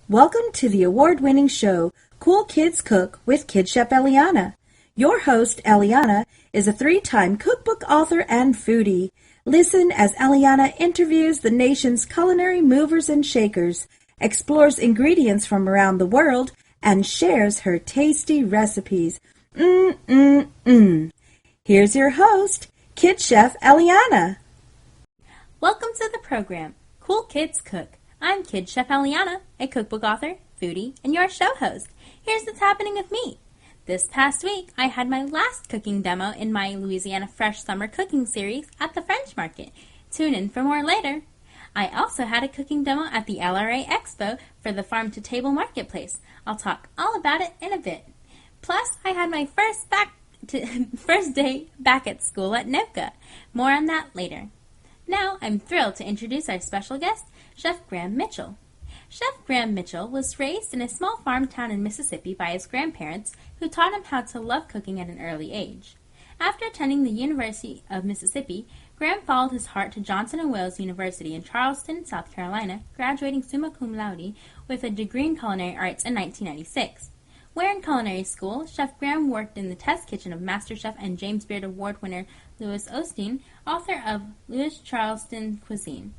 Welcome to the award-winning show, Cool Kids Cook with Kid Chef Eliana. Your host, Eliana, is a 3-time cookbook author and foodie. Listen as Eliana interviews the nation's culinary movers and shakers, explores ingredients from around the world, and shares her tasty recipes. Here's your host, Kid Chef Eliana. Welcome to the program, Cool Kids Cook. I'm Kid Chef Eliana, a cookbook author, foodie, and your show host. Here's what's happening with me. This past week, I had my last cooking demo in my Louisiana Fresh Summer Cooking Series at the French Market. Tune in for more later. I also had a cooking demo at the LRA EXPO for the Farm to Table Marketplace. I'll talk all about it in a bit. Plus, I had my first day back at school at NOCCA. More on that later. Now, I'm thrilled to introduce our special guest, Chef Graham Mitchell. Chef Graham Mitchell was raised in a small farm town in Mississippi by his grandparents, who taught him how to love cooking at an early age. After attending the University of Mississippi, Graham followed his heart to Johnson & Wales University in Charleston, South Carolina, graduating summa cum laude with a degree in culinary arts in 1996. While in culinary school, Chef Graham worked in the test kitchen of MasterChef and James Beard Award winner Louis Osteen, author of Louis Charleston Cuisine.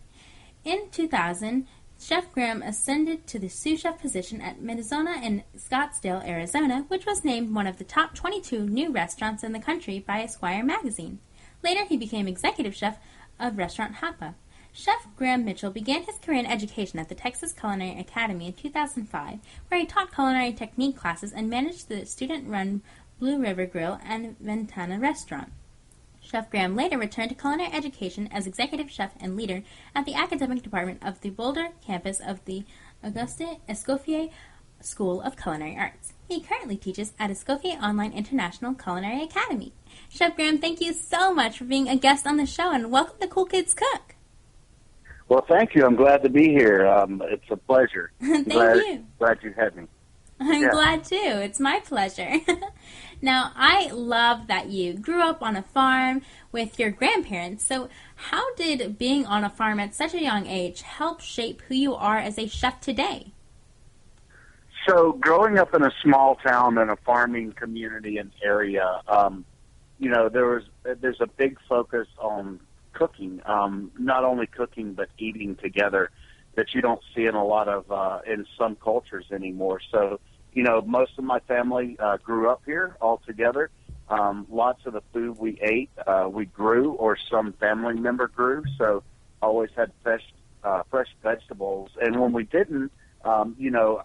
In 2000, Chef Graham ascended to the sous chef position at Mizona in Scottsdale, Arizona, which was named one of the top 22 new restaurants in the country by Esquire magazine. Later, he became executive chef of Restaurant Hapa. Chef Graham Mitchell began his career in education at the Texas Culinary Academy in 2005, where he taught culinary technique classes and managed the student-run Blue River Grill and Ventana restaurant. Chef Graham later returned to culinary education as executive chef and leader at the academic department of the Boulder campus of the Auguste Escoffier School of Culinary Arts. He currently teaches at Escoffier Online International Culinary Academy. Chef Graham, thank you so much for being a guest on the show, and welcome to Cool Kids Cook. Well, thank you. I'm glad to be here. It's a pleasure. Thank you. Glad you had me. I'm glad too. It's my pleasure. Now, I love that you grew up on a farm with your grandparents. So how did being on a farm at such a young age help shape who you are as a chef today? So growing up in a small town in a farming community and area, there's a big focus on cooking, not only cooking but eating together that you don't see in a lot of, in some cultures anymore. So, most of my family grew up here all together. Lots of the food we ate, we grew or some family member grew. So always had fresh vegetables. And when we didn't, I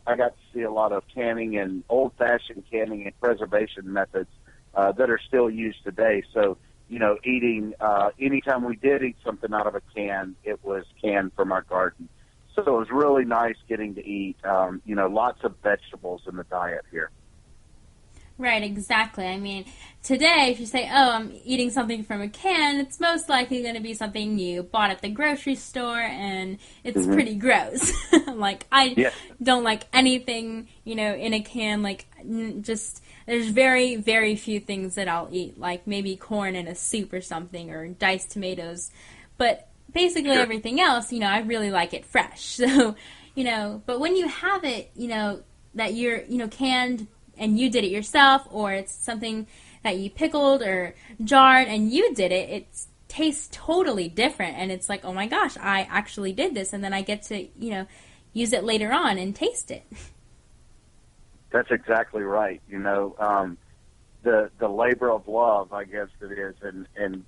got to see a lot of canning and old-fashioned canning and preservation methods that are still used today. So, eating, anytime we did eat something out of a can, it was canned from our garden. So it was really nice getting to eat, lots of vegetables in the diet here. Right, exactly. I mean, today, if you say, oh, I'm eating something from a can, it's most likely going to be something you bought at the grocery store, and it's pretty gross. Don't like anything, in a can, there's very, very few things that I'll eat, like maybe corn in a soup or something, or diced tomatoes, but basically everything else, I really like it fresh. So, but when you have it, that you're, canned and you did it yourself, or it's something that you pickled or jarred and you did it, it tastes totally different. And it's like, oh my gosh, I actually did this. And then I get to, use it later on and taste it. That's exactly right. The labor of love, I guess it is. And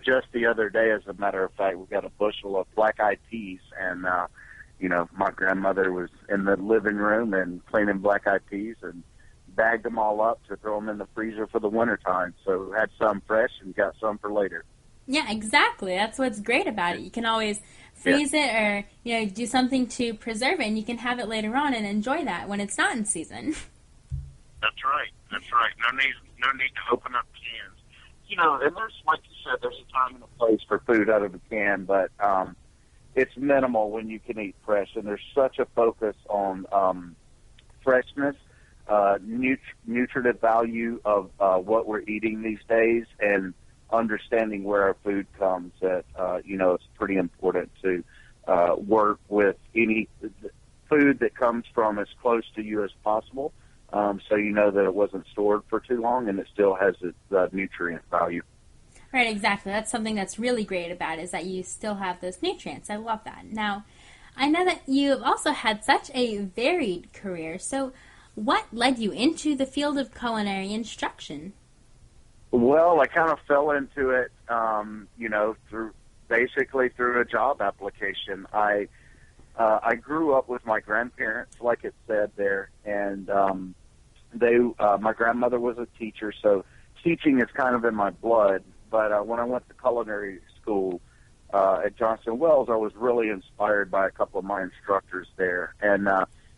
just the other day, as a matter of fact, we got a bushel of black-eyed peas, and, my grandmother was in the living room and cleaning black-eyed peas and bagged them all up to throw them in the freezer for the wintertime. So had some fresh and got some for later. Yeah, exactly. That's what's great about it. You can always freeze it or, do something to preserve it, and you can have it later on and enjoy that when it's not in season. That's right. No need to open up cans. And there's, like you said, there's a time and a place for food out of the can, but it's minimal when you can eat fresh, and there's such a focus on freshness, nutritive value of what we're eating these days, and understanding where our food comes that, it's pretty important to work with any food that comes from as close to you as possible, so you know that it wasn't stored for too long and it still has its nutrient value. Right, exactly. That's something that's really great about it, is that you still have those nutrients. I love that. Now, I know that you've also had such a varied career. So what led you into the field of culinary instruction? Well, I kind of fell into it, through a job application. I grew up with my grandparents, like it said there, and my grandmother was a teacher, so teaching is kind of in my blood. But when I went to culinary school at Johnson Wells, I was really inspired by a couple of my instructors there, and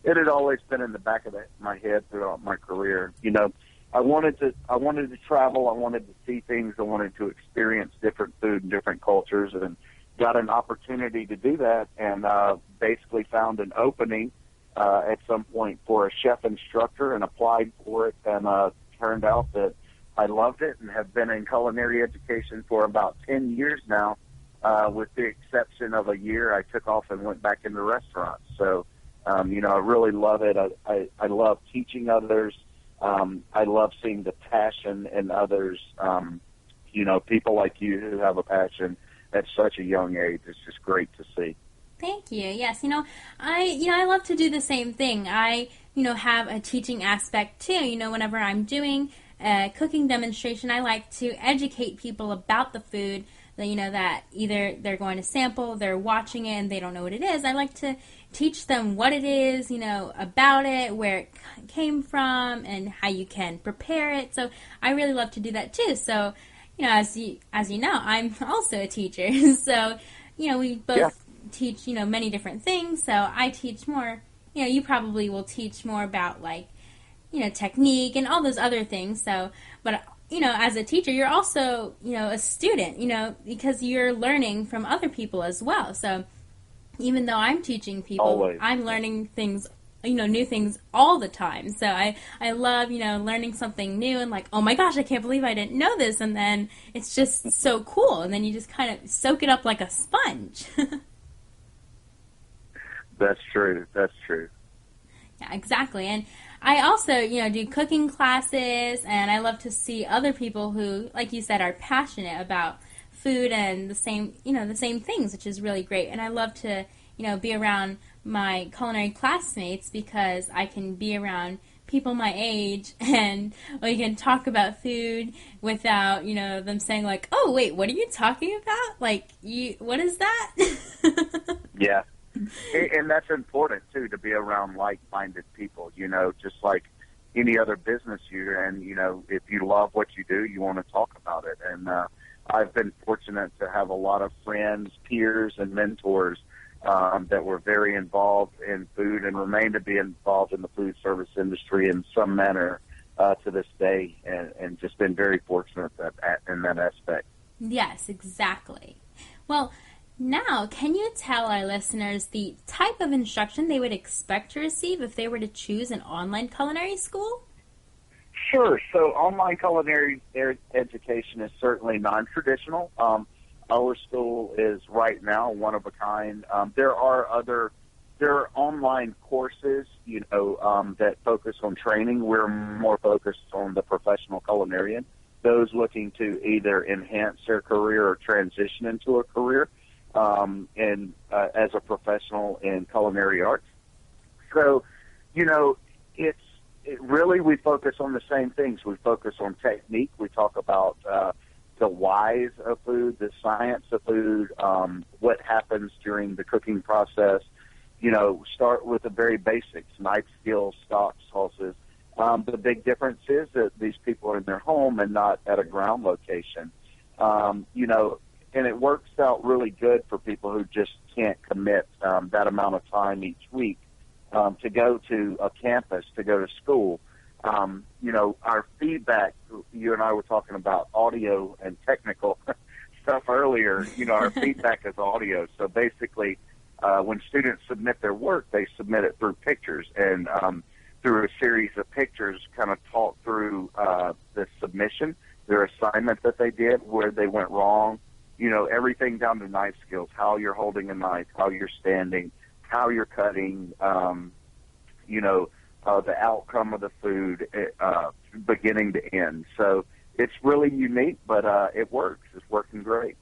it had always been in the back of my head throughout my career. I wanted to travel. I wanted to see things. I wanted to experience different food and different cultures, and got an opportunity to do that, and basically found an opening at some point for a chef instructor and applied for it, and turned out that I loved it and have been in culinary education for about 10 years now, with the exception of a year I took off and went back into restaurants. So, I really love it. I love teaching others. I love seeing the passion in others. People like you who have a passion at such a young age. It's just great to see. Thank you. Yes, I love to do the same thing. I, have a teaching aspect too. Whenever I'm doing a cooking demonstration, I like to educate people about the food that either they're going to sample, they're watching it, and they don't know what it is. I like to teach them what it is, about it, where it came from, and how you can prepare it. So I really love to do that too. So, as you know, I'm also a teacher. So, we both teach, many different things. So I teach more, you probably will teach more about technique and all those other things. So, but as a teacher, you're also, a student, because you're learning from other people as well. So even though I'm teaching people, Always. I'm learning things, new things all the time. So I love, learning something new and like, oh my gosh, I can't believe I didn't know this. And then it's just so cool. And then you just kind of soak it up like a sponge. That's true. That's true. Yeah, exactly. And I also, do cooking classes, and I love to see other people who, like you said, are passionate about food and the same things, which is really great. And I love to, be around my culinary classmates because I can be around people my age and we can talk about food without, them saying like, oh, wait, what are you talking about? Like, what is that? Yeah. And that's important, too, to be around like-minded people, just like any other business you're in. If you love what you do, you want to talk about it. And I've been fortunate to have a lot of friends, peers, and mentors that were very involved in food and remain to be involved in the food service industry in some manner to this day, and just been very fortunate in that aspect. Yes, exactly. Well, now, can you tell our listeners the type of instruction they would expect to receive if they were to choose an online culinary school? Sure. So online culinary education is certainly non-traditional. Our school is right now one of a kind. There are online courses, that focus on training. We're more focused on the professional culinarian, those looking to either enhance their career or transition into a career. As a professional in culinary arts. So, really we focus on the same things. We focus on technique. We talk about the whys of food, the science of food, what happens during the cooking process. Start with the very basics, knife skills, stock, sauces. The big difference is that these people are in their home and not at a ground location. And it works out really good for people who just can't commit that amount of time each week to go to a campus, to go to school. Our feedback, you and I were talking about audio and technical stuff earlier. Our feedback is audio. So basically, when students submit their work, they submit it through pictures, and through a series of pictures kind of talk through the submission, their assignment that they did, where they went wrong, everything down to knife skills, how you're holding a knife, how you're standing, how you're cutting, the outcome of the food, beginning to end. So it's really unique, but it works. It's working great.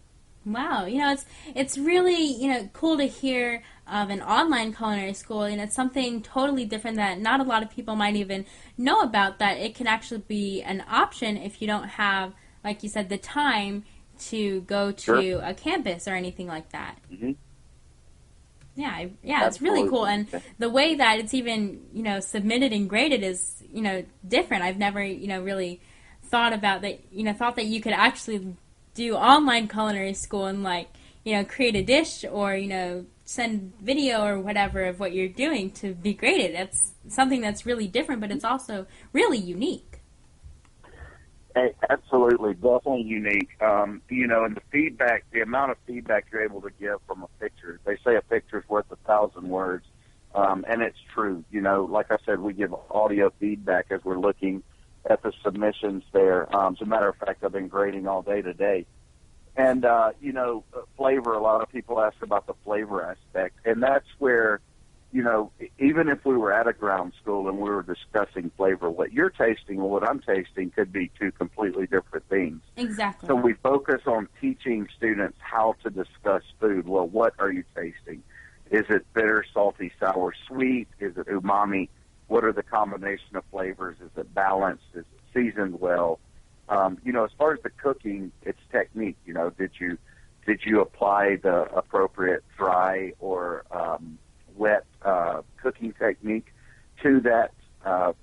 Wow, it's really, cool to hear of an online culinary school, and it's something totally different that not a lot of people might even know about, that it can actually be an option if you don't have, like you said, the time to go to Sure. a campus or anything like that. Mm-hmm. Yeah, Absolutely. it's really cool, and the way that it's even, submitted and graded is, different. I've never, really thought about that, thought that you could actually do online culinary school and create a dish or send video or whatever of what you're doing to be graded. That's something that's really different, but it's also really unique. Hey, absolutely, definitely unique. And the feedback, the amount of feedback you're able to give from a picture. They say a picture's worth 1,000 words, and it's true. Like I said, we give audio feedback as we're looking at the submissions there. As a matter of fact, I've been grading all day today. And, flavor, a lot of people ask about the flavor aspect. And that's where, even if we were at a ground school and we were discussing flavor, what you're tasting and what I'm tasting could be two completely different things. Exactly. So we focus on teaching students how to discuss food. Well, what are you tasting? Is it bitter, salty, sour, sweet? Is it umami? What are the combination of flavors? Is it balanced? Is it seasoned well? As far as the cooking, it's technique. Did you apply the appropriate dry or wet cooking technique to that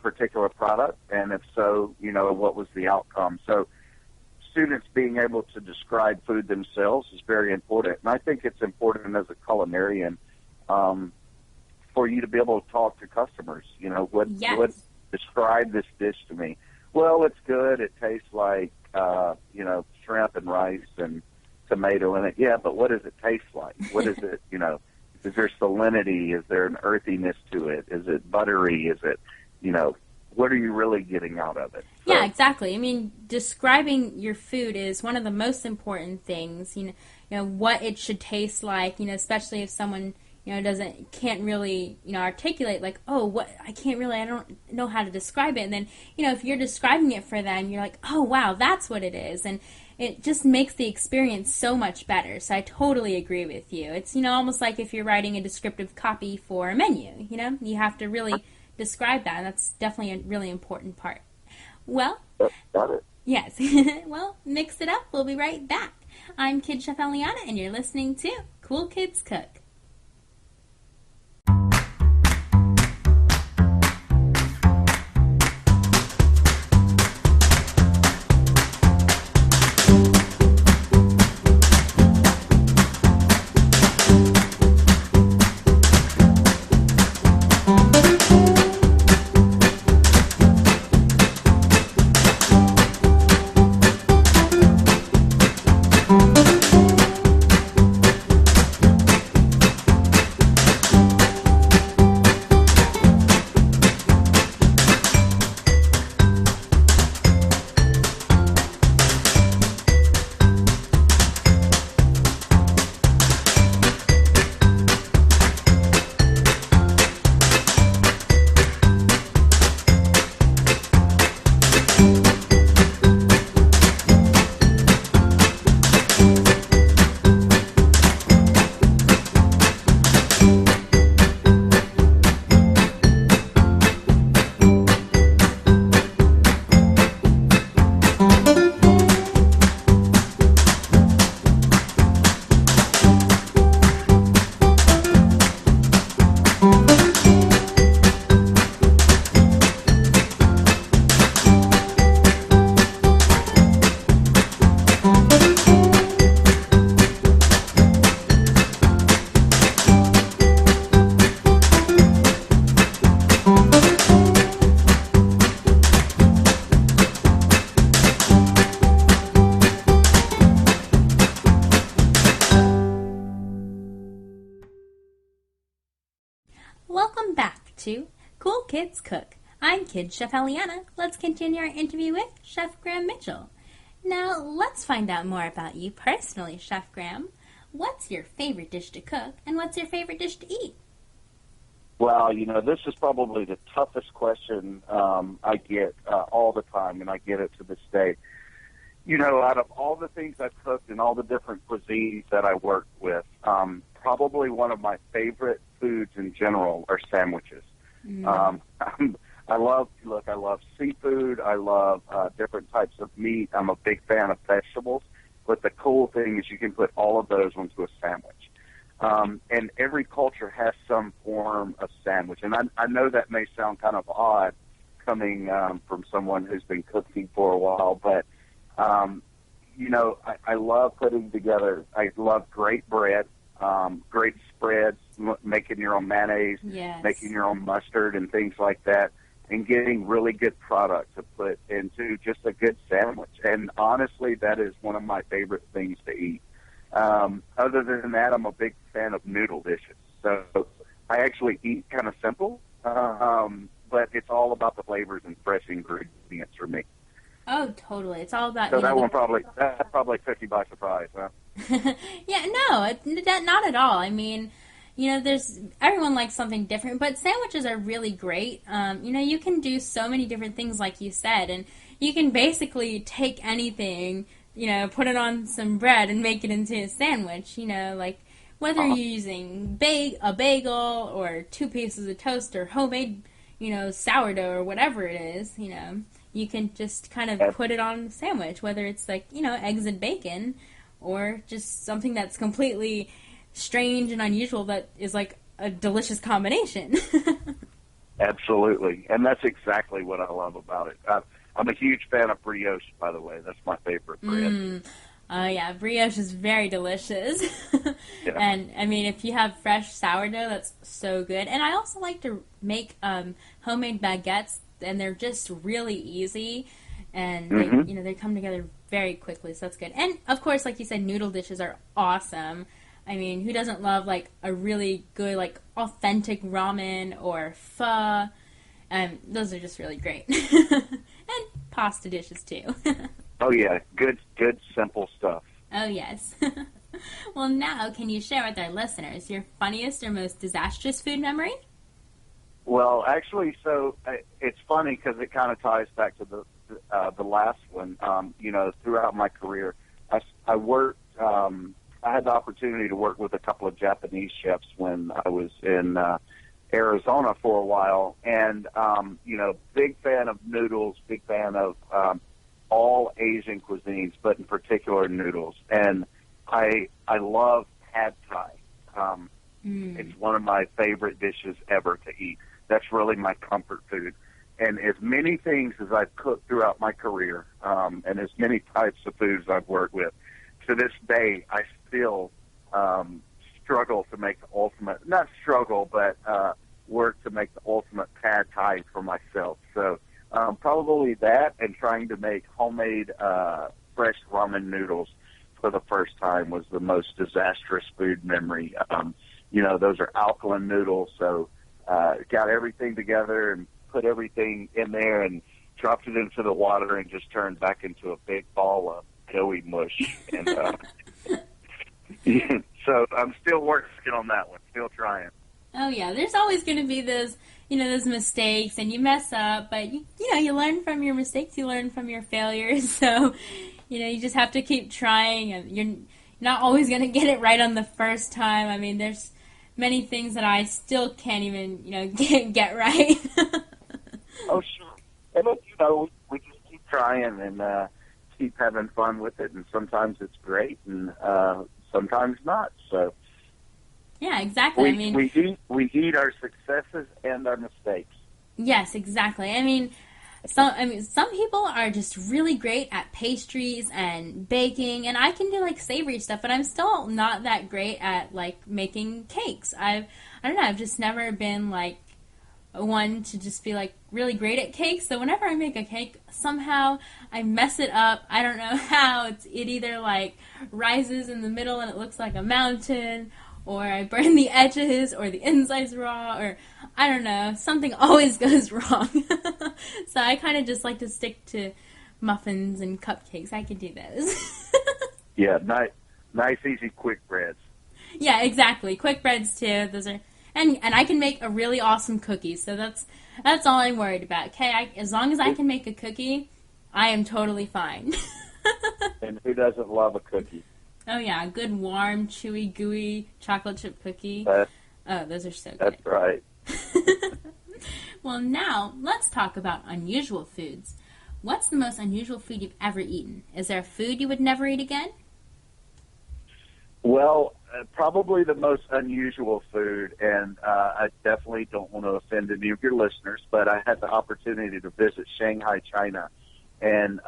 particular product? And if so, what was the outcome? So students being able to describe food themselves is very important. And I think it's important as a culinarian for you to be able to talk to customers. What describe this dish to me? Well, it's good. It tastes like, shrimp and rice and tomato in it. Yeah, but what does it taste like? What is it, is there salinity? Is there an earthiness to it? Is it buttery? Is it, what are you really getting out of it? So, yeah, exactly. I mean, describing your food is one of the most important things, what it should taste like, especially if someone can't really, articulate like, I don't know how to describe it. And then, if you're describing it for them, you're like, oh, wow, that's what it is. And it just makes the experience so much better. So I totally agree with you. It's, almost like if you're writing a descriptive copy for a menu, you have to really describe that. And that's definitely a really important part. Well, got it. Yes. Well, mix it up. We'll be right back. I'm Kid Chef Eliana, and you're listening to Cool Kids Cook. Welcome back to Cool Kids Cook. I'm Kid Chef Eliana. Let's continue our interview with Chef Graham Mitchell. Now, let's find out more about you personally, Chef Graham. What's your favorite dish to cook, and what's your favorite dish to eat? Well, this is probably the toughest question I get all the time, and I get it to this day. Out of all the things I've cooked and all the different cuisines that I work with, probably one of my favorite foods in general are sandwiches. I love seafood. I love different types of meat. I'm a big fan of vegetables. But the cool thing is you can put all of those into a sandwich. And every culture has some form of sandwich. And I know that may sound kind of odd coming from someone who's been cooking for a while, but, I love putting together, I love great bread, great spreads, making your own mayonnaise, Yes. making your own mustard and things like that, and getting really good product to put into just a good sandwich. And honestly, that is one of my favorite things to eat. Other than that, I'm a big fan of noodle dishes. So I actually eat kind of simple, but it's all about the flavors and fresh ingredients for me. Oh, totally. It's all about, So that probably took you by surprise, huh? Yeah, no, not at all. I mean, everyone likes something different, but sandwiches are really great. You can do so many different things, like you said, and you can basically take anything, put it on some bread and make it into a sandwich, like whether you're using a bagel or 2 pieces of toast or homemade, sourdough or whatever it is, you can just kind of put it on a sandwich, whether it's like, eggs and bacon or just something that's completely strange and unusual that is like a delicious combination. Absolutely. And that's exactly what I love about it. I'm a huge fan of brioche, by the way. That's my favorite bread. Yeah, brioche is very delicious. Yeah. And, I mean, if you have fresh sourdough, that's so good. And I also like to make homemade baguettes, and they're just really easy. And, they come together very quickly, so that's good. And, of course, like you said, noodle dishes are awesome. I mean, who doesn't love, like, a really good, like, authentic ramen or pho? Those are just really great. And pasta dishes, too. Oh, yeah. Good, simple stuff. Oh, yes. Well, now, can you share with our listeners your funniest or most disastrous food memory? Well, actually, so it's funny because it kind of ties back to the last one. Throughout my career, I worked. I had the opportunity to work with a couple of Japanese chefs when I was in Arizona for a while, and big fan of noodles, big fan of all Asian cuisines, but in particular noodles. And I love pad thai. It's one of my favorite dishes ever to eat. That's really my comfort food. And as many things as I've cooked throughout my career, and as many types of foods I've worked with, to this day, I still struggle to make the ultimate, not struggle, but work to make the ultimate pad thai for myself. So probably that, and trying to make homemade fresh ramen noodles for the first time was the most disastrous food memory. Those are alkaline noodles, so got everything together and put everything in there and dropped it into the water and just turned back into a big ball of doughy mush. And so I'm still working on that one, still trying. Oh, yeah, there's always going to be those mistakes, and you mess up, but, you learn from your mistakes, you learn from your failures, so, you just have to keep trying, and you're not always going to get it right on the first time. I mean, there's many things that I still can't even, get right. Oh, sure. And, we just keep trying and keep having fun with it, and sometimes it's great, and sometimes not, so... Yeah, exactly. We eat our successes and our mistakes. Yes, exactly. I mean, some people are just really great at pastries and baking, and I can do like savory stuff, but I'm still not that great at like making cakes. I don't know. I've just never been like one to just be like really great at cakes. So whenever I make a cake, somehow I mess it up. I don't know how. It either like rises in the middle and it looks like a mountain, or I burn the edges, or the inside's raw, or I don't know. Something always goes wrong. So I kind of just like to stick to muffins and cupcakes. I can do those. Yeah, nice, easy, quick breads. Yeah, exactly. Quick breads too. Those are, and I can make a really awesome cookie, so that's all I'm worried about. Okay, as long as I can make a cookie, I am totally fine. And who doesn't love a cookie? Oh yeah, a good warm, chewy, gooey chocolate chip cookie. Those are so good. That's right. Well, now let's talk about unusual foods. What's the most unusual food you've ever eaten? Is there a food you would never eat again? Well, probably the most unusual food, and I definitely don't want to offend any of your listeners, but I had the opportunity to visit Shanghai, China, and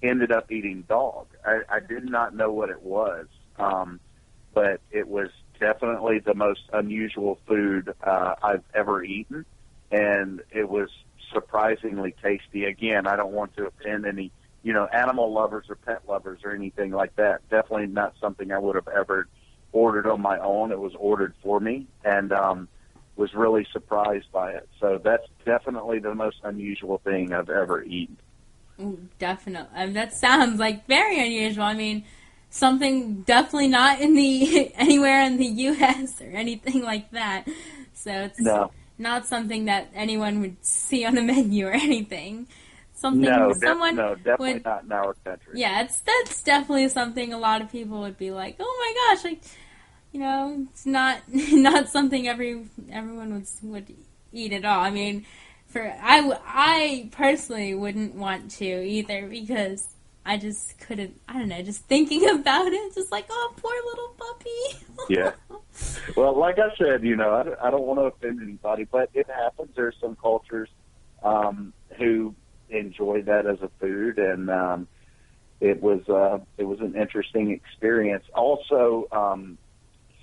ended up eating dog. I did not know what it was, but it was definitely the most unusual food I've ever eaten, and it was surprisingly tasty. Again, I don't want to offend any, animal lovers or pet lovers or anything like that. Definitely not something I would have ever ordered on my own. It was ordered for me, and was really surprised by it. So that's definitely the most unusual thing I've ever eaten. Ooh, definitely. That sounds like very unusual. I mean, something definitely not in anywhere in the U.S. or anything like that. So it's not something that anyone would see on a menu or anything. Definitely not in our country. Yeah, that's definitely something a lot of people would be like, oh my gosh, it's not something everyone would eat at all. I mean, I personally wouldn't want to either, because I just couldn't, I don't know, just thinking about it, just like, oh, poor little puppy. Yeah. Well, like I said, I don't want to offend anybody, but it happens. There's some cultures who enjoy that as a food, and it was an interesting experience. Also,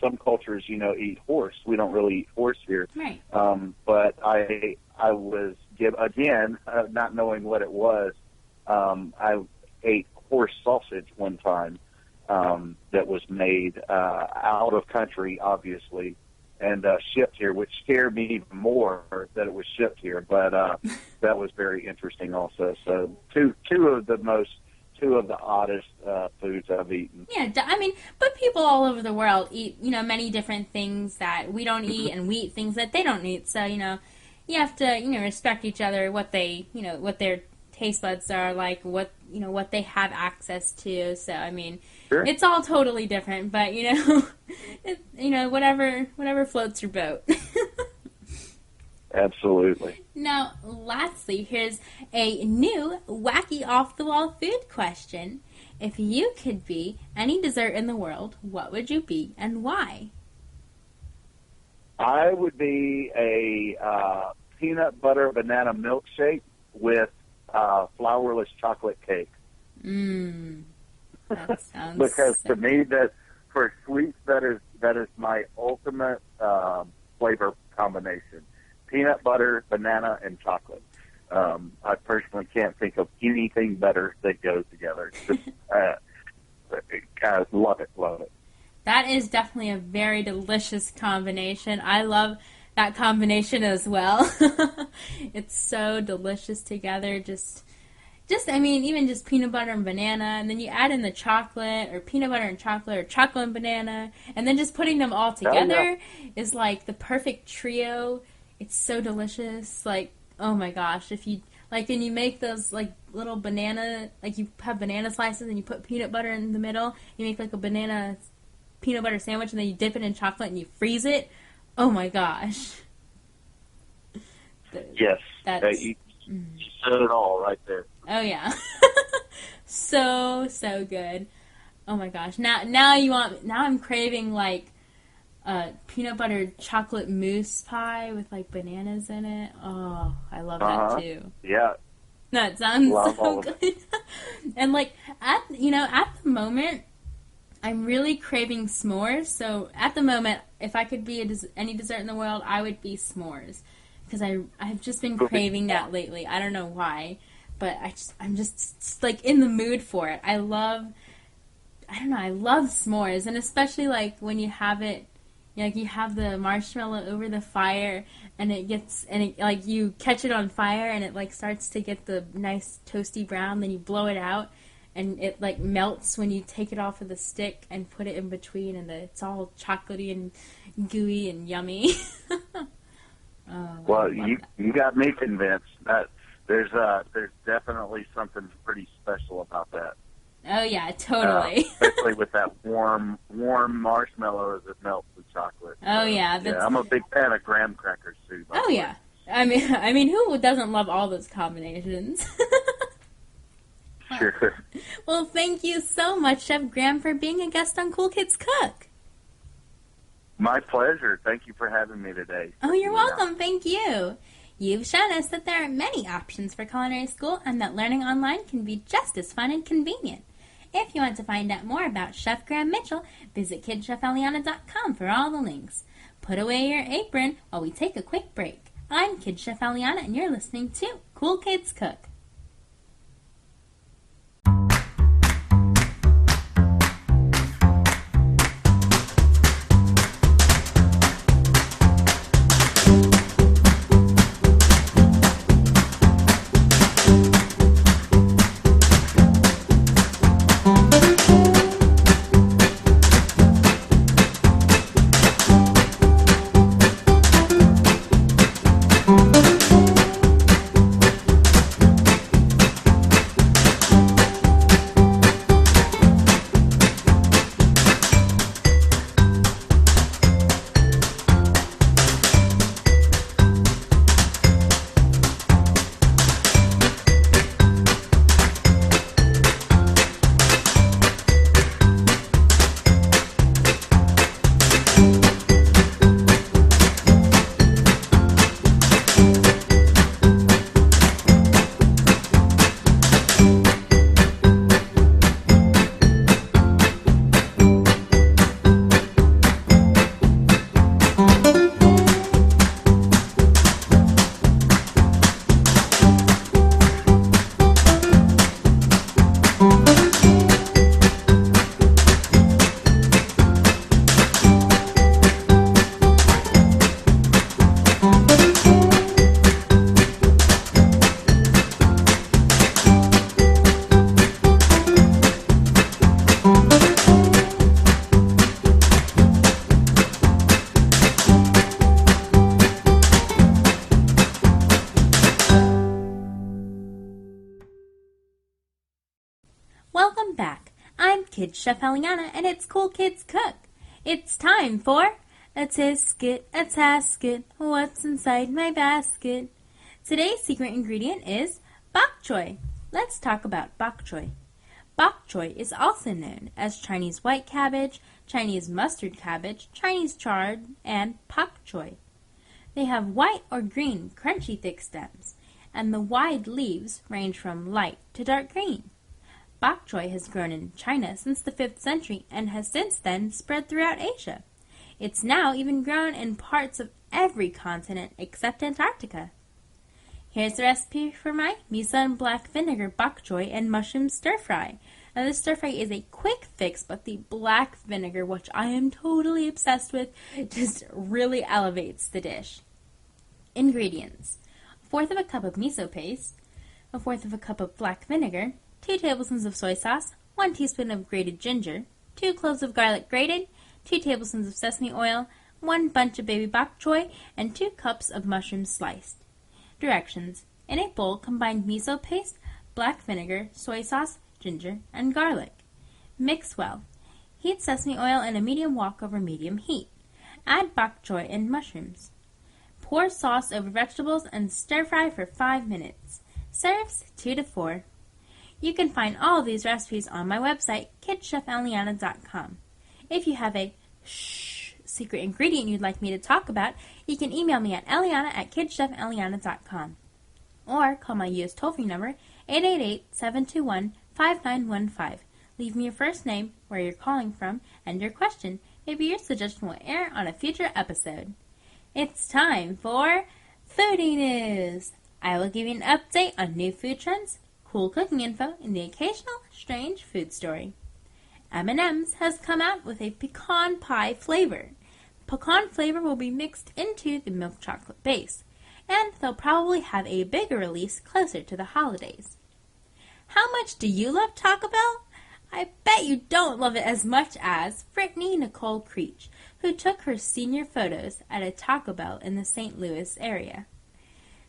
some cultures, eat horse. We don't really eat horse here. Right. But I was not knowing what it was. I ate horse sausage one time that was made out of country, obviously, and shipped here, which scared me even more that it was shipped here. But that was very interesting also. So two of the oddest foods I've eaten. Yeah, I mean, but people all over the world eat, many different things that we don't eat, and we eat things that they don't eat. So, you have to, respect each other, what they, what their taste buds are like, what they have access to. So, I mean, sure. It's all totally different, but, whatever floats your boat. Absolutely. Now, lastly, here's a new wacky off-the-wall food question. If you could be any dessert in the world, what would you be and why? I would be a peanut butter banana milkshake with flourless chocolate cake. That sounds because to me, that for sweets, that is my ultimate flavor combination. Peanut butter, banana, and chocolate. I personally can't think of anything better that goes together. Guys, love it. That is definitely a very delicious combination. I love that combination as well. It's so delicious together. I mean, even just peanut butter and banana, and then you add in the chocolate, or peanut butter and chocolate, or chocolate and banana, and then just putting them all together is like the perfect trio. It's so delicious. Like, oh my gosh, if you, like, and you make those, like, little banana, like, you have banana slices and you put peanut butter in the middle, you make, like, a banana peanut butter sandwich, and then you dip it in chocolate and you freeze it. Oh my gosh. Yes. You said it all right there. Oh yeah. So good. Oh my gosh. Now I'm craving, like, peanut butter chocolate mousse pie with, like, bananas in it. Oh, I love that too. Yeah. That sounds so good. And, like, at the moment, I'm really craving s'mores. So at the moment, if I could be any dessert in the world, I would be s'mores, because I've just been craving that lately. I don't know why, but I'm just like in the mood for it. I love s'mores, and especially, like, when you have it, like, you have the marshmallow over the fire, and like, you catch it on fire, and it, like, starts to get the nice toasty brown, then you blow it out, and it like melts when you take it off of the stick and put it in between, and it's all chocolatey and gooey and yummy. Well, you got me convinced that there's definitely something pretty special about that. Oh yeah, totally. Especially with that warm marshmallow as it melts the chocolate. Oh yeah, I'm a big fan of graham crackers too. Oh yeah, I mean, who doesn't love all those combinations? Sure. Well, thank you so much, Chef Graham, for being a guest on Cool Kids Cook. My pleasure. Thank you for having me today. Oh, you're welcome. Thank you. You've shown us that there are many options for culinary school and that learning online can be just as fun and convenient. If you want to find out more about Chef Graham Mitchell, visit kidchefeliana.com for all the links. Put away your apron while we take a quick break. I'm Kid Chef Eliana, and you're listening to Cool Kids Cook. Welcome back. I'm Kid Chef Eliana, and it's Cool Kids Cook. It's time for a Tisket, a Tasket, what's inside my basket? Today's secret ingredient is Bok Choi. Let's talk about Bok Choi. Bok Choi is also known as Chinese white cabbage, Chinese mustard cabbage, Chinese chard, and Pak Choi. They have white or green, crunchy thick stems, and the wide leaves range from light to dark green. Bok Choi has grown in China since the 5th century and has since then spread throughout Asia. It's now even grown in parts of every continent except Antarctica. Here's the recipe for my miso and black vinegar bok choy and mushroom stir-fry. Now this stir-fry is a quick fix, but the black vinegar, which I am totally obsessed with, just really elevates the dish. Ingredients: 1/4 of a cup of miso paste, 1/4 of a cup of black vinegar, 2 tablespoons of soy sauce, 1 teaspoon of grated ginger, 2 cloves of garlic grated, 2 tablespoons of sesame oil, 1 bunch of baby bok choy, and 2 cups of mushrooms sliced. Directions: in a bowl, combine miso paste, black vinegar, soy sauce, ginger, and garlic. Mix well. Heat sesame oil in a medium wok over medium heat. Add bok choy and mushrooms. Pour sauce over vegetables and stir fry for 5 minutes. Serves 2 to 4. You can find all of these recipes on my website, kidchefeliana.com. If you have a secret ingredient you'd like me to talk about, you can email me at eliana@kidchefeliana.com. Or call my U.S. toll-free number, 888-721-5915. Leave me your first name, where you're calling from, and your question. Maybe your suggestion will air on a future episode. It's time for Foodie News. I will give you an update on new food trends, cool cooking info, and the occasional strange food story. M&M's has come out with a pecan pie flavor. Pecan flavor will be mixed into the milk chocolate base, and they'll probably have a bigger release closer to the holidays. How much do you love Taco Bell? I bet you don't love it as much as Brittany Nicole Creech, who took her senior photos at a Taco Bell in the St. Louis area.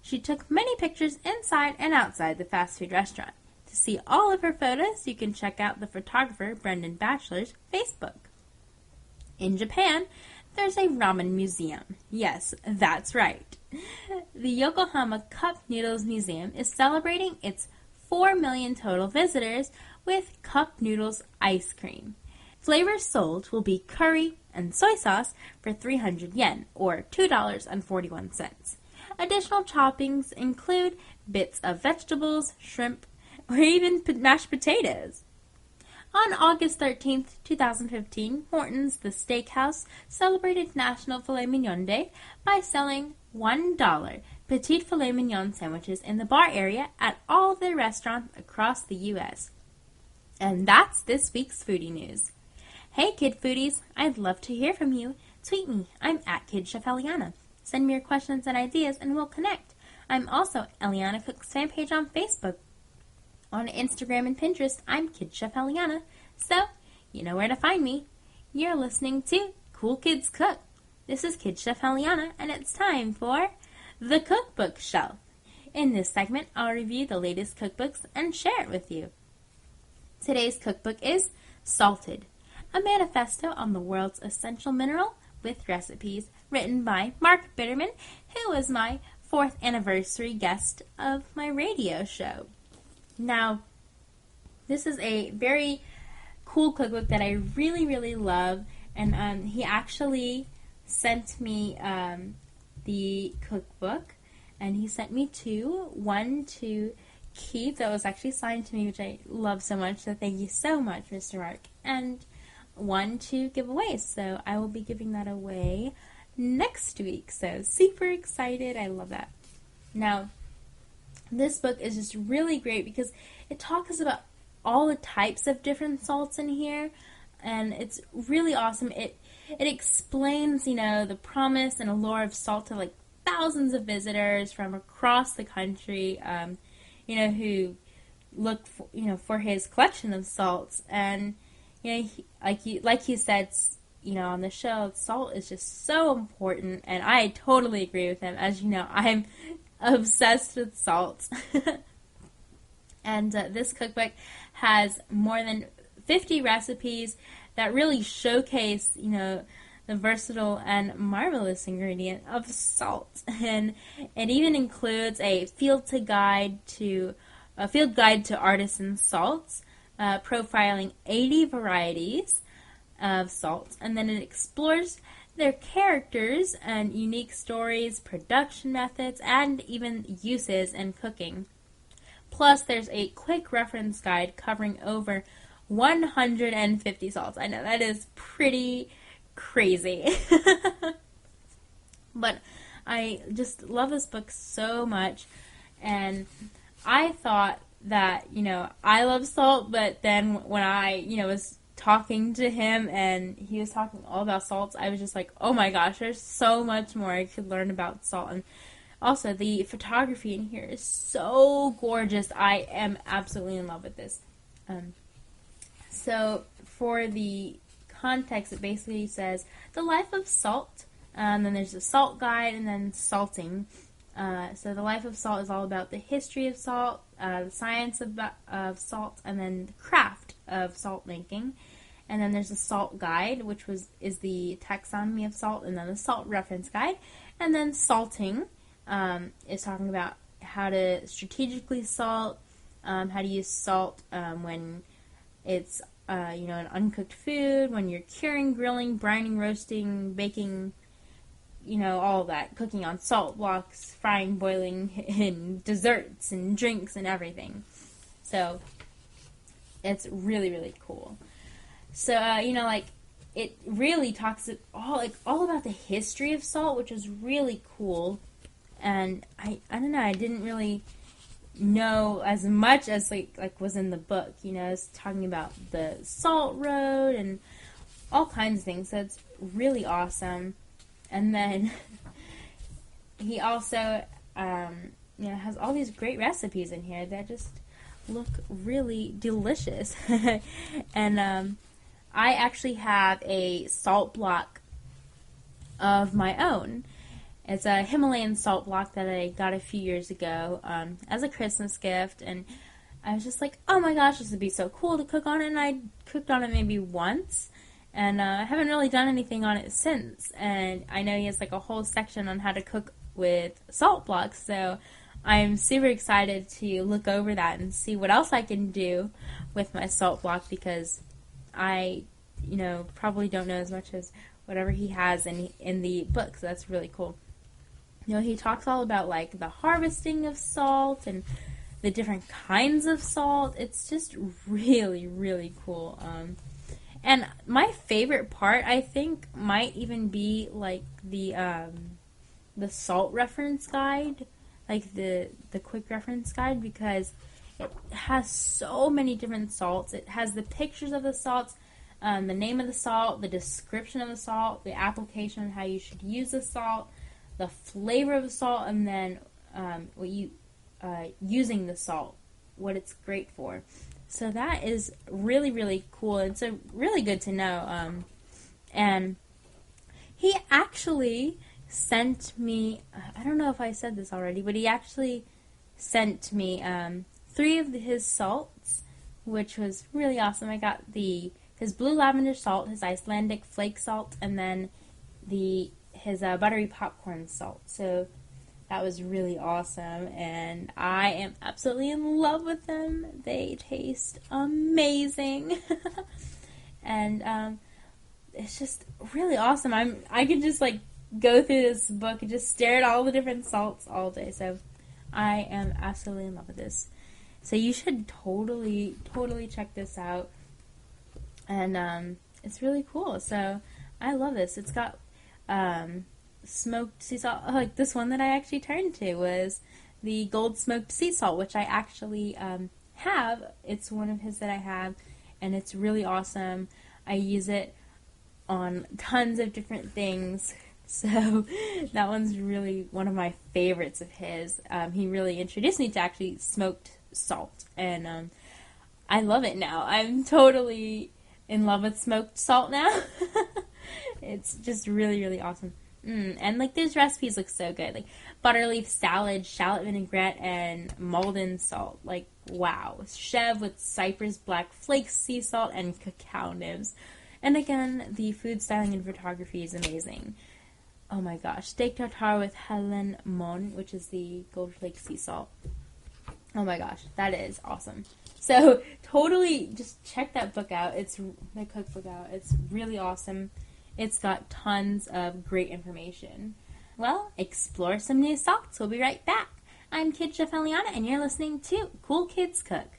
She took many pictures inside and outside the fast food restaurant. To see all of her photos, you can check out the photographer Brendan Batchelor's Facebook. In Japan, there's a ramen museum. Yes, that's right. The Yokohama Cup Noodles Museum is celebrating its 4 million total visitors with cup noodles ice cream. Flavors sold will be curry and soy sauce for 300 yen, or $2.41. Additional toppings include bits of vegetables, shrimp, or even mashed potatoes. On August 13th, 2015, Morton's The Steakhouse celebrated National Filet Mignon Day by selling $1 petite filet mignon sandwiches in the bar area at all of their restaurants across the U.S. And that's this week's foodie news. Hey, Kid Foodies, I'd love to hear from you. Tweet me. I'm at Kid Chef Eliana. Send me your questions and ideas, and we'll connect. I'm also Eliana Cook's fan page on Facebook. On Instagram and Pinterest, I'm Kid Chef Eliana. So, you know where to find me. You're listening to Cool Kids Cook. This is Kid Chef Eliana, and it's time for the Cookbook Shelf. In this segment, I'll review the latest cookbooks and share it with you. Today's cookbook is Salted, a manifesto on the world's essential mineral with recipes, written by Mark Bitterman, who was my 4th anniversary guest of my radio show. Now, this is a very cool cookbook that I really, really love, and he actually sent me the cookbook, and he sent me two. One to keep that was actually signed to me, which I love so much, so thank you so much, Mr. Mark, and one to give away, so I will be giving that away next week, so super excited. I love that. Now, this book is just really great because it talks about all the types of different salts in here, and it's really awesome. It explains, the promise and allure of salt to thousands of visitors from across the country, who look for his collection of salts. And like he said, on the show, salt is just so important, and I totally agree with him. As you know, I'm obsessed with salt. And this cookbook has more than 50 recipes that really showcase, the versatile and marvelous ingredient of salt. And it even includes a field guide to artisan salts, profiling 80 varieties of salt, and then it explores their characters and unique stories, production methods, and even uses in cooking. Plus, there's a quick reference guide covering over 150 salts. I know, that is pretty crazy. But I just love this book so much, and I thought that, I love salt, but then when I, was talking to him and he was talking all about salts, I was just like, oh my gosh, there's so much more I could learn about salt. And also, the photography in here is so gorgeous. I am absolutely in love with this. So, for the context, it basically says, the life of salt, then there's a salt guide, and then salting. So the life of salt is all about the history of salt, the science of salt, and then the craft of salt making. And then there's a salt guide, which is the taxonomy of salt, and then the salt reference guide. And then salting is talking about how to strategically salt, how to use salt when it's an uncooked food, when you're curing, grilling, brining, roasting, baking, all of that, cooking on salt blocks, frying, boiling, and desserts and drinks and everything. So it's really, really cool. So, it really talks all about the history of salt, which is really cool. And I don't know, I didn't really know as much as was in the book. It's talking about the Salt Road and all kinds of things. So it's really awesome. And then he also, has all these great recipes in here that just look really delicious. And I actually have a salt block of my own. It's a Himalayan salt block that I got a few years ago as a Christmas gift, and I was just like, oh my gosh, this would be so cool to cook on it, and I cooked on it maybe once, and I haven't really done anything on it since, and I know he has like a whole section on how to cook with salt blocks, so I'm super excited to look over that and see what else I can do with my salt block, because I, probably don't know as much as whatever he has in the book, so that's really cool. He talks all about like the harvesting of salt and the different kinds of salt. It's just really, really cool. And my favorite part, I think, might even be like the salt reference guide, like the quick reference guide, because it has so many different salts. It has the pictures of the salts, the name of the salt, the description of the salt, the application on how you should use the salt, the flavor of the salt, and then using the salt, what it's great for. So that is really, really cool. It's a really good to know. And he actually sent me, I don't know if I said this already, but he actually sent me 3 of his salts, which was really awesome. I got his blue lavender salt, his Icelandic flake salt, and then his buttery popcorn salt. So that was really awesome, and I am absolutely in love with them. They taste amazing. And it's just really awesome. I could just like go through this book and just stare at all the different salts all day. So I am absolutely in love with this. So you should totally check this out. And it's really cool. So I love this. It's got smoked sea salt. Like this one that I actually turned to was the gold smoked sea salt, which I actually have. It's one of his that I have, and it's really awesome. I use it on tons of different things. So that one's really one of my favorites of his. He really introduced me to actually smoked salt, and I love it now. I'm totally in love with smoked salt now. It's just really, really awesome. And like those recipes look so good. Like butterleaf salad, shallot vinaigrette, and Malden salt. Like wow. Chev with Cyprus black flakes, sea salt, and cacao nibs. And again, the food styling and photography is amazing. Oh my gosh. Steak tartare with Helen Mon, which is the gold flake sea salt. Oh my gosh, that is awesome. So totally just check that book out. It's the cookbook out. It's really awesome. It's got tons of great information. Well, explore some new salts. We'll be right back. I'm Kid Chef Eliana, and you're listening to Cool Kids Cook.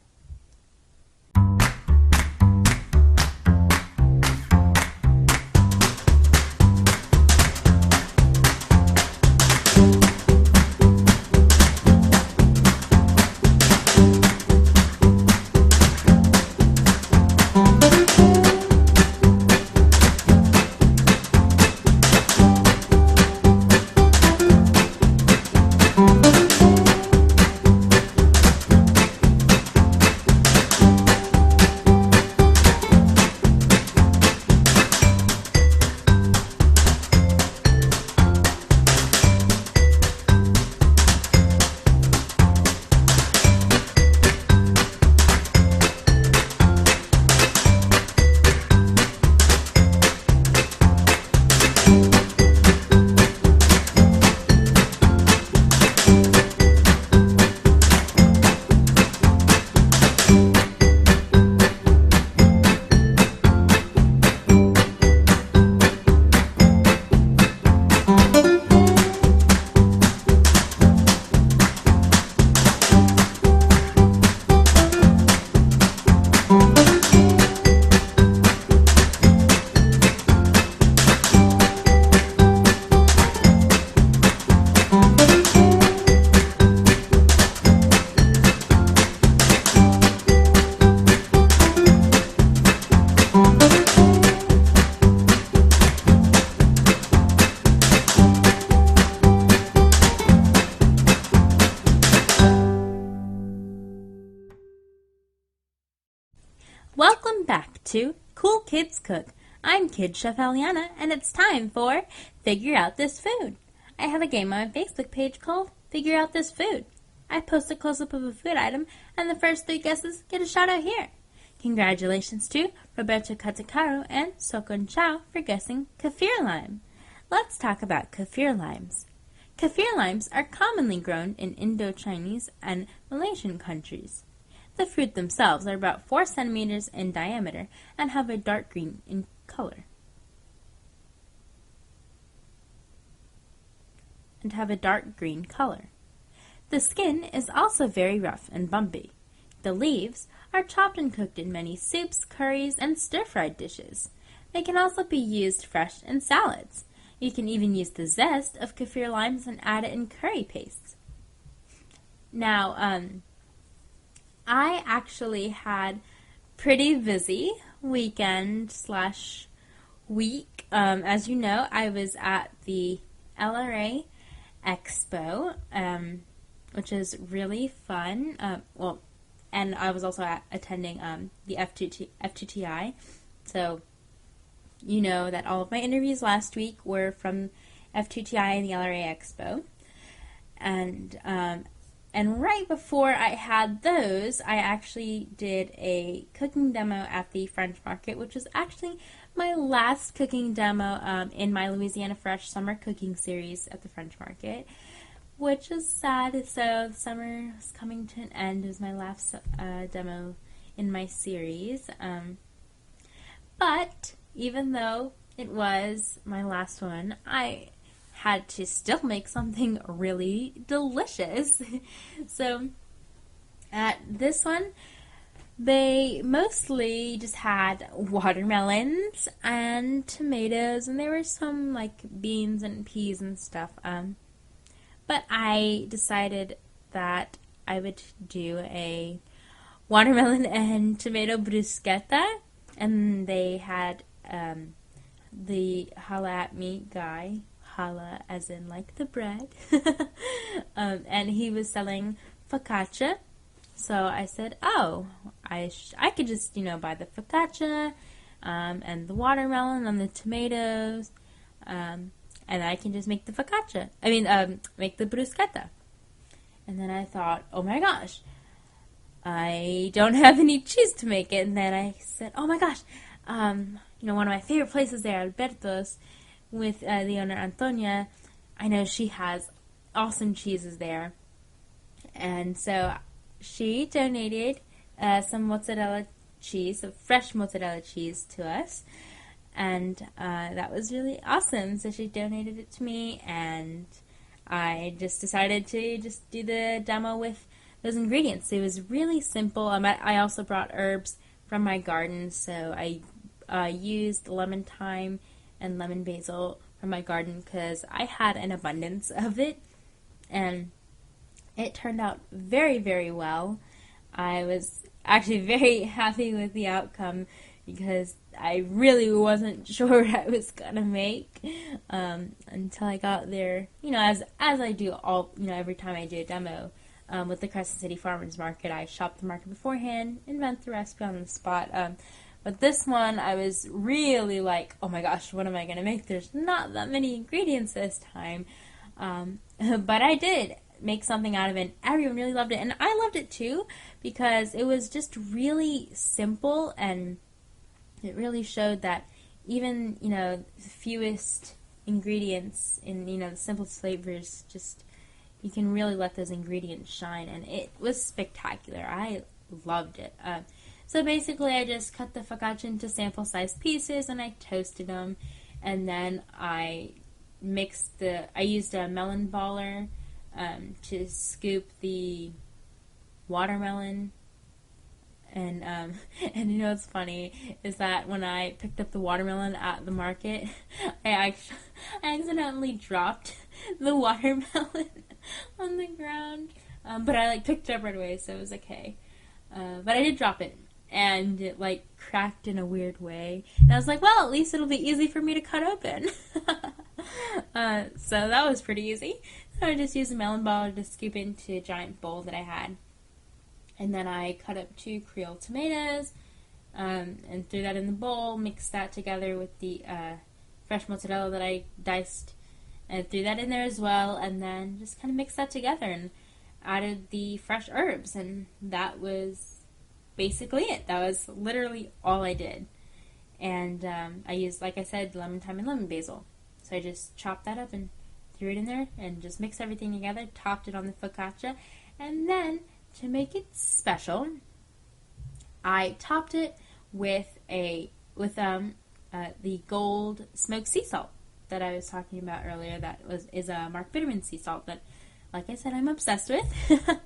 to Cool Kids Cook. I'm Kid Chef Eliana, and it's time for Figure Out This Food. I have a game on my Facebook page called Figure Out This Food. I post a close-up of a food item, and the first 3 guesses get a shout-out here. Congratulations to Roberto Catacaro and Sokon Chow for guessing Kaffir Lime. Let's talk about Kaffir Limes. Kaffir limes are commonly grown in Indo-Chinese and Malaysian countries. The fruit themselves are about 4 centimeters in diameter and have a dark green in color. The skin is also very rough and bumpy. The leaves are chopped and cooked in many soups, curries, and stir-fried dishes. They can also be used fresh in salads. You can even use the zest of kaffir limes and add it in curry pastes. Now, I actually had pretty busy weekend/week. As you know, I was at the LRA EXPO, which is really fun. And I was also attending the F2TI. So, you know that all of my interviews last week were from F2TI and the LRA EXPO. And right before I had those, I actually did a cooking demo at the French Market, which was actually my last cooking demo in my Louisiana Fresh Summer Cooking Series at the French Market, which is sad. So the summer is coming to an end. It was my last demo in my series. But even though it was my last one, I had to still make something really delicious. So at this one, they mostly just had watermelons and tomatoes, and there were some like beans and peas and stuff. But I decided that I would do a watermelon and tomato bruschetta, and they had the Holla at Me guy, holla as in like the bread, and he was selling focaccia. So I said, oh, I could just, buy the focaccia and the watermelon and the tomatoes, and I can just make the focaccia. Make the bruschetta. And then I thought, oh my gosh, I don't have any cheese to make it. And then I said, oh my gosh, one of my favorite places there, Alberto's, with the owner Antonia, I know she has awesome cheeses there. And so she donated some mozzarella cheese, some fresh mozzarella cheese to us. And that was really awesome. So she donated it to me, and I just decided to just do the demo with those ingredients. It was really simple. I also brought herbs from my garden, so I used lemon thyme and lemon basil from my garden because I had an abundance of it, and it turned out very, very well. I was actually very happy with the outcome because I really wasn't sure what I was gonna make until I got there. As I do every time I do a demo with the Crescent City Farmers Market, I shop the market beforehand, invent the recipe on the spot. But this one, I was really like, oh my gosh, what am I gonna make? There's not that many ingredients this time, but I did make something out of it. Everyone really loved it, and I loved it too because it was just really simple, and it really showed that even the fewest ingredients in the simplest flavors, just you can really let those ingredients shine, and it was spectacular. I loved it. So basically, I just cut the focaccia into sample-sized pieces, and I toasted them, and then I used a melon baller to scoop the watermelon. And what's funny is that when I picked up the watermelon at the market, I accidentally dropped the watermelon on the ground. But I picked it up right away, so it was okay. But I did drop it, and it cracked in a weird way. And I was like, well, at least it'll be easy for me to cut open. So that was pretty easy. So I just used a melon baller to scoop into a giant bowl that I had. And then I cut up 2 Creole tomatoes, and threw that in the bowl, mixed that together with the fresh mozzarella that I diced, and threw that in there as well, and then just kind of mixed that together and added the fresh herbs, and that was basically it. That was literally all I did. And I used, like I said, lemon thyme and lemon basil. So I just chopped that up and threw it in there and just mixed everything together, topped it on the focaccia, and then to make it special, I topped it with the gold smoked sea salt that I was talking about earlier. That is a Mark Bitterman sea salt that, like I said, I'm obsessed with.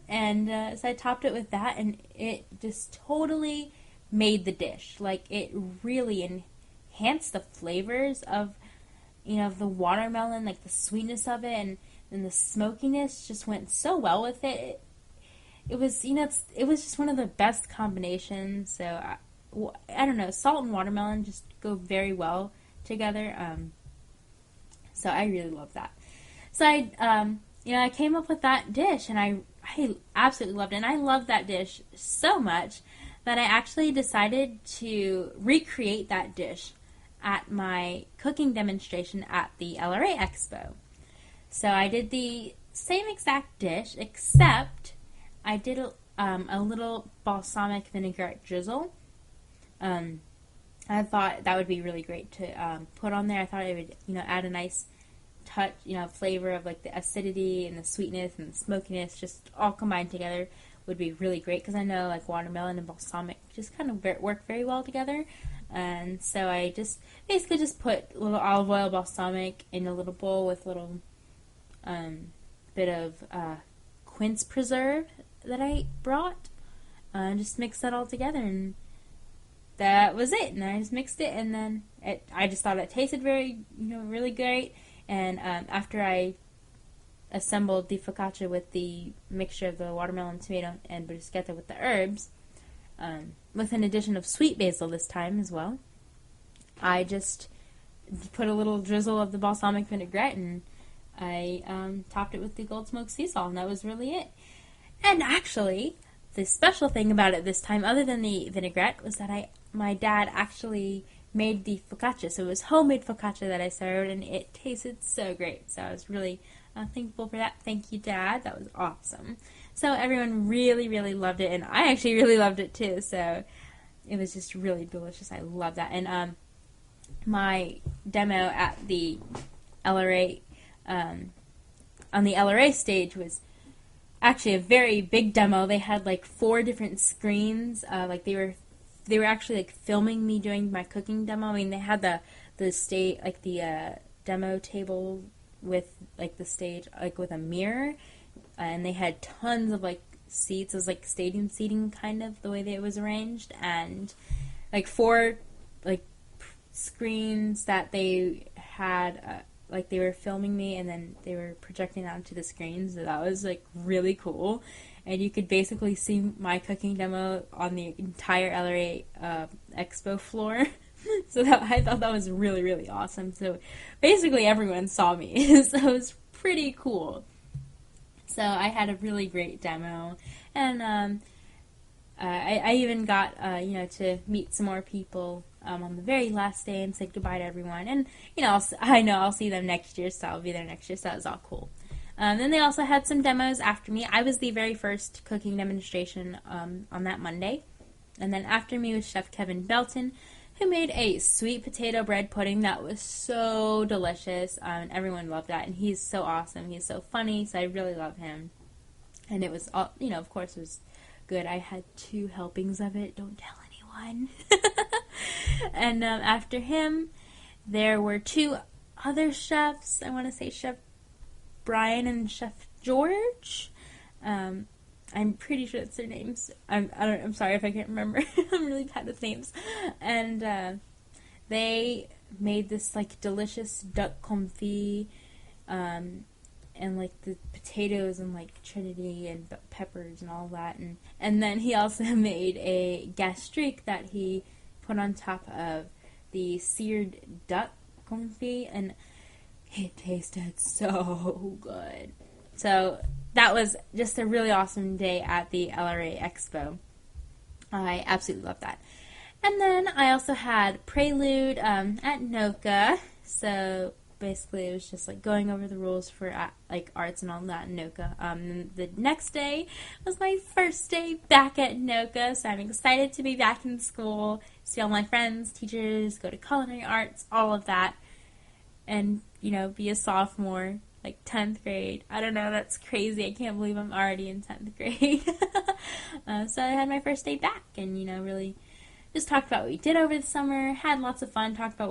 And so I topped it with that, and it just totally made the dish. Like, it really enhanced the flavors of, the watermelon, like the sweetness of it, and the smokiness just went so well with it. It was, it was just one of the best combinations. So I don't know, salt and watermelon just go very well together. So I really love that. So I came up with that dish, and I absolutely loved it. And I love that dish so much that I actually decided to recreate that dish at my cooking demonstration at the LRA EXPO. So I did the same exact dish, except I did a little balsamic vinaigrette drizzle. I thought that would be really great to put on there. I thought it would, add a nice touch, flavor of like the acidity and the sweetness and the smokiness, just all combined together would be really great, because I know like watermelon and balsamic just kind of work very well together. And so I just basically just put a little olive oil, balsamic in a little bowl with a little bit of quince preserve that I brought, and just mix that all together, and that was it. And I just mixed it, and then I just thought it tasted very, really great. And after I assembled the focaccia with the mixture of the watermelon, tomato, and bruschetta with the herbs, with an addition of sweet basil this time as well, I just put a little drizzle of the balsamic vinaigrette, and I topped it with the gold smoked sea salt, and that was really it. And actually, the special thing about it this time, other than the vinaigrette, was that my dad actually made the focaccia. So it was homemade focaccia that I served, and it tasted so great. So I was really thankful for that. Thank you, Dad. That was awesome. So everyone really, really loved it, and I actually really loved it too. So it was just really delicious. I love that. And my demo at the LRA, on the LRA stage, was actually a very big demo. They had like 4 different screens. Like they were actually like filming me doing my cooking demo. I mean, they had the stage, like the demo table with like the stage, like with a mirror, and they had tons of like seats. It was like stadium seating, kind of the way that it was arranged, and like 4 like screens that they had. Like they were filming me, and then they were projecting onto the screens. So that was like really cool, and you could basically see my cooking demo on the entire LRA Expo floor. So I thought that was really, really awesome. So basically everyone saw me, so it was pretty cool. So I had a really great demo, and I even got to meet some more people on the very last day and say goodbye to everyone. And I know I'll see them next year, so I'll be there next year. So that was all cool. Then they also had some demos after me. I was the very first cooking demonstration on that Monday, and then after me was Chef Kevin Belton, who made a sweet potato bread pudding that was so delicious, and everyone loved that. And he's so awesome. He's so funny, so I really love him. And it was all, of course, it was good. I had 2 helpings of it. Don't tell anyone. And after him, there were 2 other chefs. I want to say Chef Brian and Chef George. I'm pretty sure that's their names. I'm sorry if I can't remember. I'm really bad with names. And they made this like delicious duck confit, and like the potatoes and like Trinity and peppers and all that. And then he also made a gastrique that he put on top of the seared duck confit, and it tasted so good. So that was just a really awesome day at the LRA Expo. I absolutely love that. And then I also had Prelude at NOCCA. So basically it was just like going over the rules for like arts and all that in NOCCA. The next day was my first day back at NOCCA, so I'm excited to be back in school, see all my friends, teachers, go to culinary arts, all of that, and, you know, be a sophomore, like 10th grade. I don't know, that's crazy. I can't believe I'm already in 10th grade. So I had my first day back and, you know, really just talked about what we did over the summer, had lots of fun, talked about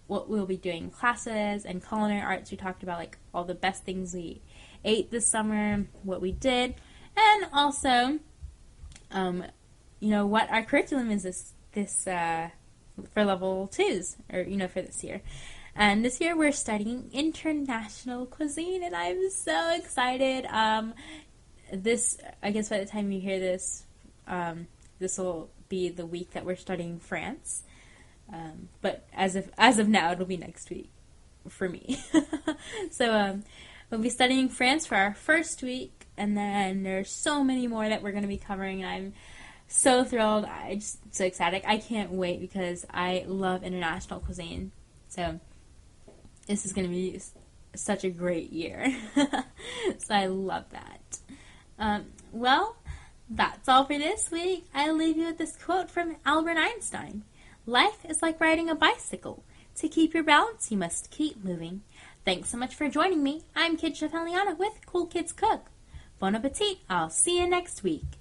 what we'll be doing in classes, and culinary arts. We talked about like all the best things we ate this summer, what we did, and also, you know, what our curriculum is this for level 2s, or, you know, for this year. And this year we're studying international cuisine, and I'm so excited. I guess by the time you hear this, this will be the week that we're studying France. But as of now, it'll be next week for me. So we'll be studying France for our first week, and then there's so many more that we're going to be covering, and I'm so thrilled. I'm just so excited. I can't wait because I love international cuisine. So this is going to be such a great year. So I love that. Well, that's all for this week. I'll leave you with this quote from Albert Einstein. Life is like riding a bicycle. To keep your balance, you must keep moving. Thanks so much for joining me. I'm Kid Chef Eliana with Cool Kids Cook. Bon appetit. I'll see you next week.